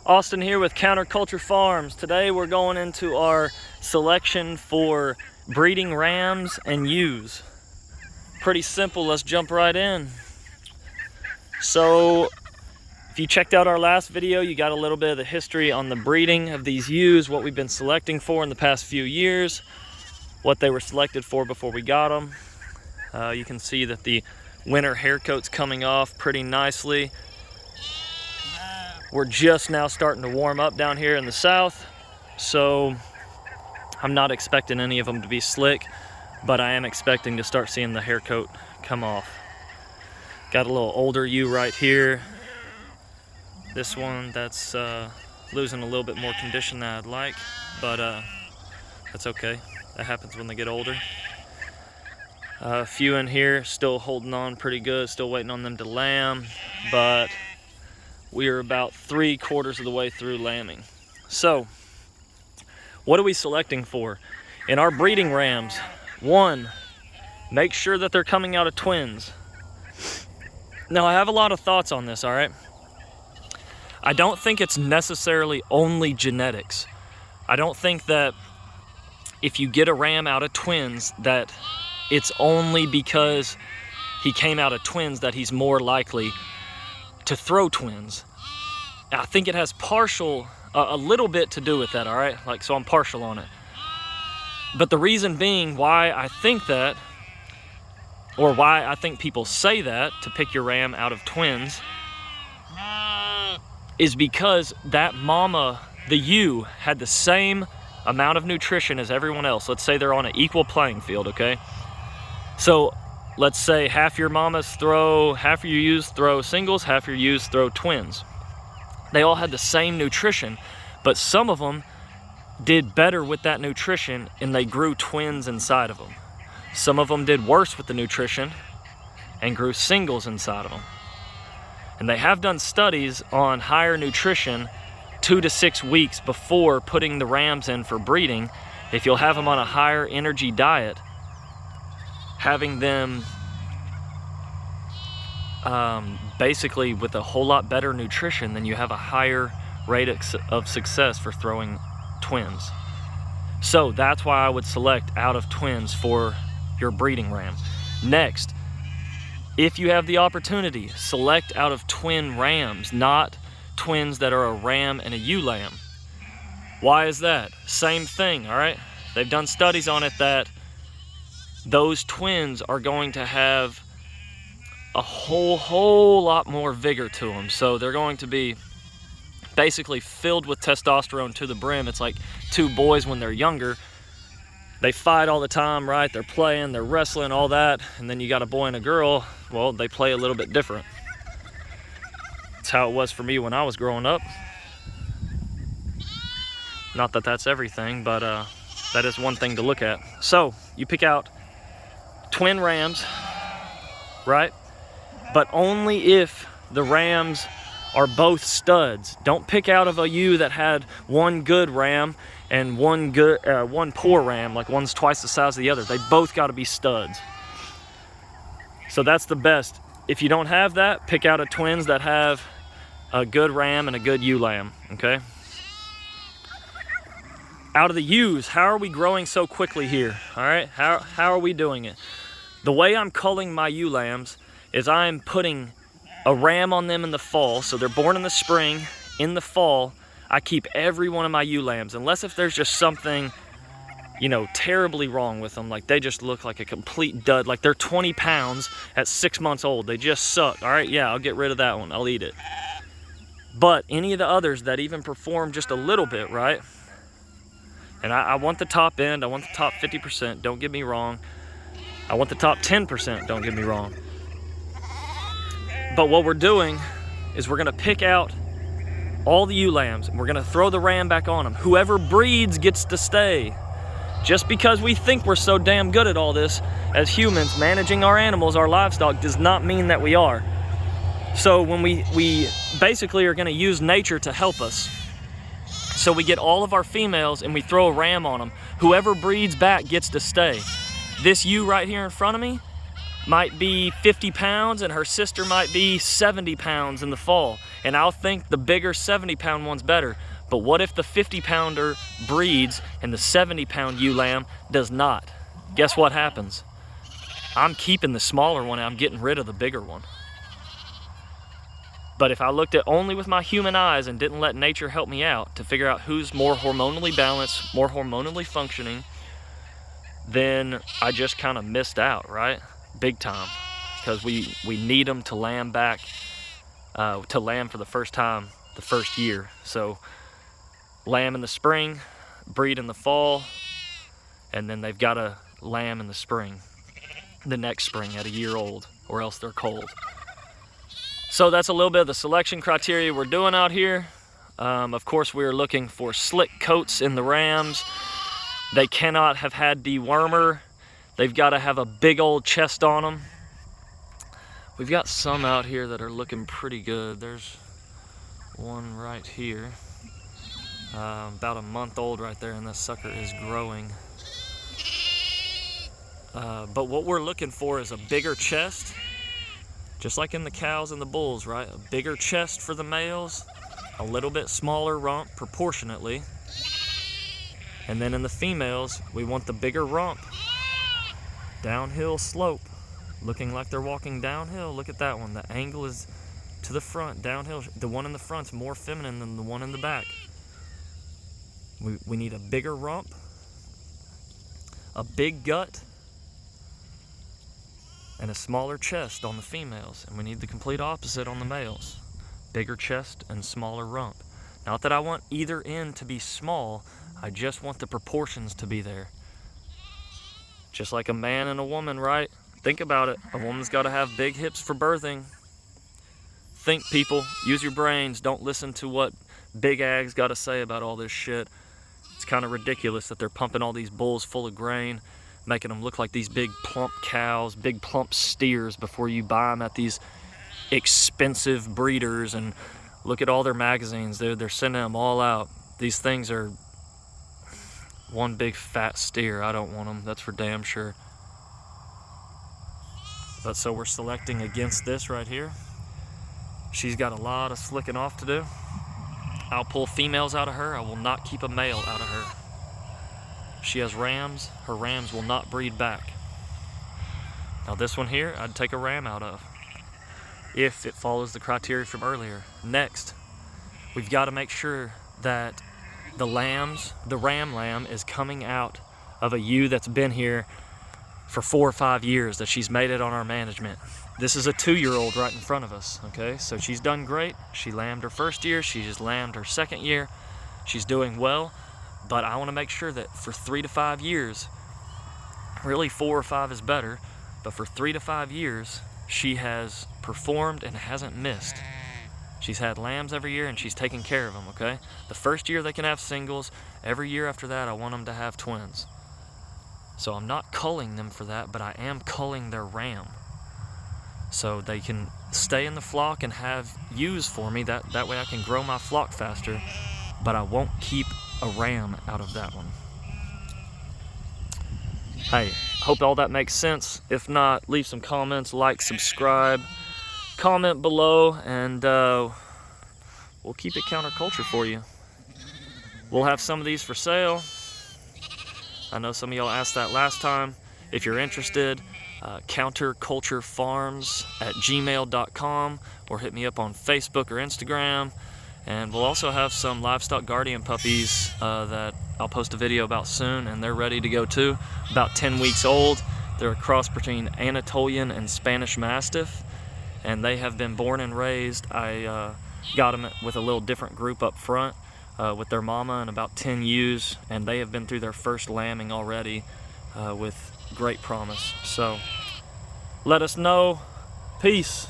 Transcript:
Austin here with Counterculture Farms. Today we're going into our selection for breeding rams and ewes. Pretty simple, let's jump right in. So if you checked out our last video, you got a little bit of the history on the breeding of these ewes, what we've been selecting for in the past few years, what they were selected for before we got them. You can see that the winter hair coat's coming off pretty nicely. We're just now starting to warm up down here in the south, so I'm not expecting any of them to be slick, but I am expecting to start seeing the hair coat come off. Got a little older ewe right here. This one that's losing a little bit more condition than I'd like, but that's okay. That happens when they get older. A few in here still holding on pretty good, still waiting on them to lamb, but we are about 3/4 of the way through lambing. So, what are we selecting for? In our breeding rams, one, make sure that they're coming out of twins. Now, I have a lot of thoughts on this, all right? I don't think it's necessarily only genetics. I don't think that if you get a ram out of twins, that it's only because he came out of twins that he's more likely to throw twins. I think it has a little bit to do with that, all right? So I'm partial on it. But the reason being why I think that, or why I think people say that, to pick your ram out of twins, is because that mama, the ewe, had the same amount of nutrition as everyone else. Let's say they're on an equal playing field, okay? So let's say half your ewes throw singles, half your ewes throw twins. They all had the same nutrition, but some of them did better with that nutrition and they grew twins inside of them. Some of them did worse with the nutrition and grew singles inside of them. And they have done studies on higher nutrition 2 to 6 weeks before putting the rams in for breeding. If you'll have them on a higher energy diet, having them basically with a whole lot better nutrition, then you have a higher rate of success for throwing twins. So that's why I would select out of twins for your breeding ram. Next, if you have the opportunity, select out of twin rams, not twins that are a ram and a ewe lamb. Why is that? Same thing, all right? They've done studies on it that those twins are going to have a whole lot more vigor to them. So they're going to be basically filled with testosterone to the brim. It's like two boys when they're younger. They fight all the time, right? They're playing, they're wrestling, all that. And then you got a boy and a girl, well, they play a little bit different. That's how it was for me when I was growing up. Not that that's everything, but that is one thing to look at. So you pick out twin rams, right? But only if the rams are both studs. Don't pick out of a ewe that had one good ram and one poor ram, like one's twice the size of the other. They both got to be studs. So that's the best. If you don't have that, pick out a twins that have a good ram and a good ewe lamb, okay? Out of the ewes, how are we growing so quickly here, all right? How are we doing it? The way I'm culling my ewe lambs is I'm putting a ram on them in the fall. So they're born in the spring. In the fall, I keep every one of my ewe lambs, unless if there's just something, terribly wrong with them. Like they just look like a complete dud. Like they're 20 pounds at 6 months old. They just suck. All right, yeah, I'll get rid of that one. I'll eat it. But any of the others that even perform just a little bit, right? And I want the top end. I want the top 50%. Don't get me wrong. I want the top 10%. Don't get me wrong. But what we're doing is we're gonna pick out all the ewe lambs and we're gonna throw the ram back on them. Whoever breeds gets to stay. Just because we think we're so damn good at all this as humans, managing our animals, our livestock, does not mean that we are. So when we basically are gonna use nature to help us. So we get all of our females and we throw a ram on them. Whoever breeds back gets to stay. This ewe right here in front of me might be 50 pounds and her sister might be 70 pounds in the fall. And I'll think the bigger 70-pound one's better. But what if the 50-pounder breeds and the 70-pound ewe lamb does not? Guess what happens? I'm keeping the smaller one and I'm getting rid of the bigger one. But if I looked at only with my human eyes and didn't let nature help me out to figure out who's more hormonally balanced, more hormonally functioning, then I just kind of missed out, right? Big time. Because we need them to lamb back, to lamb for the first time the first year. So lamb in the spring, breed in the fall, and then they've got to lamb in the spring, the next spring at a year old, or else they're cold. So that's a little bit of the selection criteria we're doing out here. Of course, we're looking for slick coats in the rams. They cannot have had dewormer. They've got to have a big old chest on them. We've got some out here that are looking pretty good. There's one right here. About a month old right there, and this sucker is growing. But what we're looking for is a bigger chest, just like in the cows and the bulls, right? A bigger chest for the males, a little bit smaller rump proportionately. And then in the females, we want the bigger rump, downhill slope, looking like they're walking downhill. Look at that one. The angle is to the front, downhill. The one in the front's more feminine than the one in the back. We need a bigger rump, a big gut, and a smaller chest on the females. And we need the complete opposite on the males. Bigger chest and smaller rump. Not that I want either end to be small, I just want the proportions to be there. Just like a man and a woman, right? Think about it. A woman's got to have big hips for birthing. Think, people. Use your brains. Don't listen to what Big Ag's got to say about all this shit. It's kind of ridiculous that they're pumping all these bulls full of grain, making them look like these big plump cows, big plump steers before you buy them at these expensive breeders. And look at all their magazines. They're sending them all out. These things are one big fat steer. I don't want them. That's for damn sure. But so we're selecting against this right here. She's got a lot of slicking off to do. I'll pull females out of her. I will not keep a male out of her. She has rams. Her rams will not breed back. Now this one here, I'd take a ram out of, if it follows the criteria from earlier. Next, we've got to make sure that the ram lamb is coming out of a ewe that's been here for 4 or 5 years, that she's made it on our management. This is a 2-year-old right in front of us, okay? So she's done great. She lambed her first year. She just lambed her second year. She's doing well, but I want to make sure that for 3 to 5 years, really 4 or 5 is better, but for 3 to 5 years, she has performed and hasn't missed. She's had lambs every year and she's taking care of them, okay? The first year they can have singles. Every year after that, I want them to have twins. So I'm not culling them for that, but I am culling their ram. So they can stay in the flock and have ewes for me. That way I can grow my flock faster, but I won't keep a ram out of that one. Hey, hope all that makes sense. If not, leave some comments, like, subscribe, comment below, and we'll keep it counterculture for you. We'll have some of these for sale. I know some of y'all asked that last time. If you're interested, counterculturefarms@gmail.com, or hit me up on Facebook or Instagram. And we'll also have some livestock guardian puppies that I'll post a video about soon, and they're ready to go too. About 10 weeks old. They're a cross between Anatolian and Spanish Mastiff, and they have been born and raised. I got them with a little different group up front with their mama and about 10 ewes, and they have been through their first lambing already with great promise. So let us know. Peace.